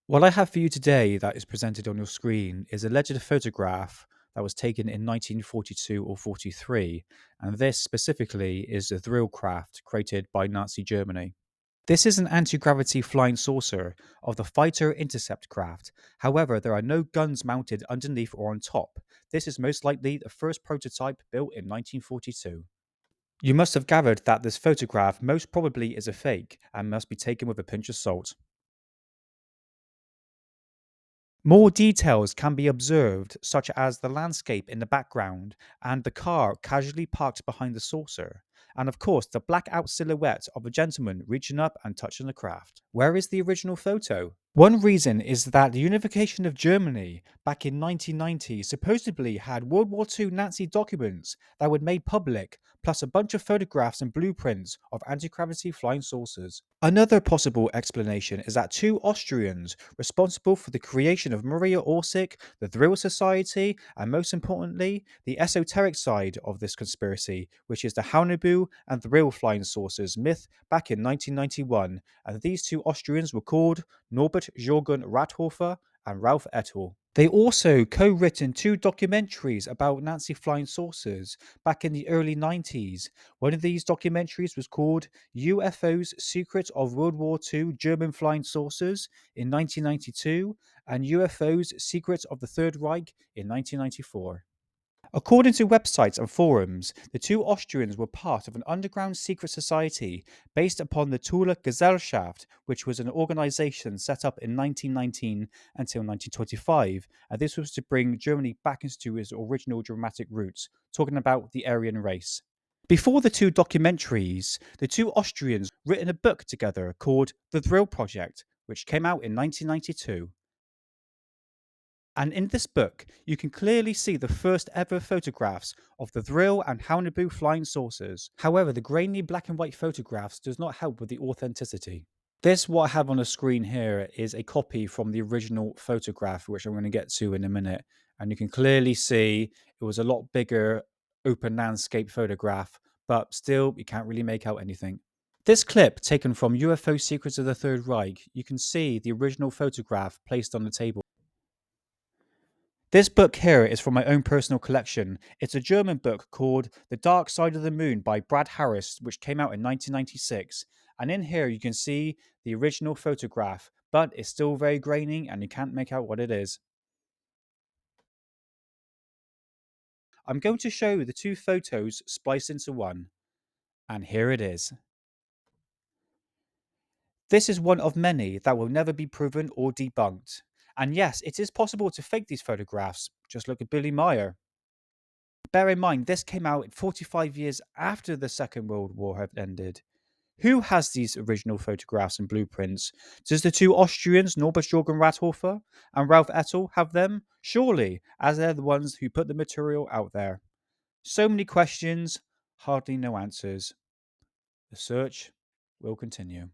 What I have for you today that is presented on your screen is a alleged photograph that was taken in 1942 or 43, and this specifically is the Vril craft created by Nazi Germany. This is an anti-gravity flying saucer of the fighter intercept craft. However, there are no guns mounted underneath or on top. This is most likely the first prototype built in 1942. You must have gathered that this photograph most probably is a fake and must be taken with a pinch of salt. More details can be observed, such as the landscape in the background and the car casually parked behind the saucer, and of course the black-out silhouette of a gentleman reaching up and touching the craft. Where is the original photo? One reason is that the unification of Germany back in 1990 supposedly had World War II Nazi documents that were made public, plus a bunch of photographs and blueprints of anti-gravity flying saucers. Another possible explanation is that two Austrians responsible for the creation of Maria Orsic, the Vril Society, and most importantly, the esoteric side of this conspiracy, which is the Haunebu and Vril flying saucers myth back in 1991, and these two Austrians were called Norbert Jürgen Rathofer and Ralph Ettel. They also co-written two documentaries about Nazi flying saucers back in the early 90s. One of these documentaries was called UFO's Secret of World War II German Flying Saucers in 1992 and UFO's Secret of the Third Reich in 1994. According to websites and forums, the two Austrians were part of an underground secret society based upon the Tula Gesellschaft, which was an organization set up in 1919 until 1925, and this was to bring Germany back into its original dramatic roots, talking about the Aryan race. Before the two documentaries, the two Austrians written a book together called The Thrill Project, which came out in 1992. And in this book, you can clearly see the first ever photographs of the Vril and Haunebu flying saucers. However, the grainy black and white photographs does not help with the authenticity. This, what I have on the screen here, is a copy from the original photograph, which I'm going to get to in a minute. And you can clearly see it was a lot bigger, open landscape photograph, but still, you can't really make out anything. This clip, taken from UFO Secrets of the Third Reich, you can see the original photograph placed on the table. This book here is from my own personal collection. It's a German book called The Dark Side of the Moon by Brad Harris, which came out in 1996. And in here you can see the original photograph, but it's still very grainy and you can't make out what it is. I'm going to show you the two photos spliced into one. And here it is. This is one of many that will never be proven or debunked. And yes, it is possible to fake these photographs. Just look at Billy Meyer. Bear in mind, this came out 45 years after the Second World War had ended. Who has these original photographs and blueprints? Does the two Austrians, Norbert Jürgen Rathofer and Ralph Ettel, have them? Surely, as they're the ones who put the material out there. So many questions, hardly no answers. The search will continue.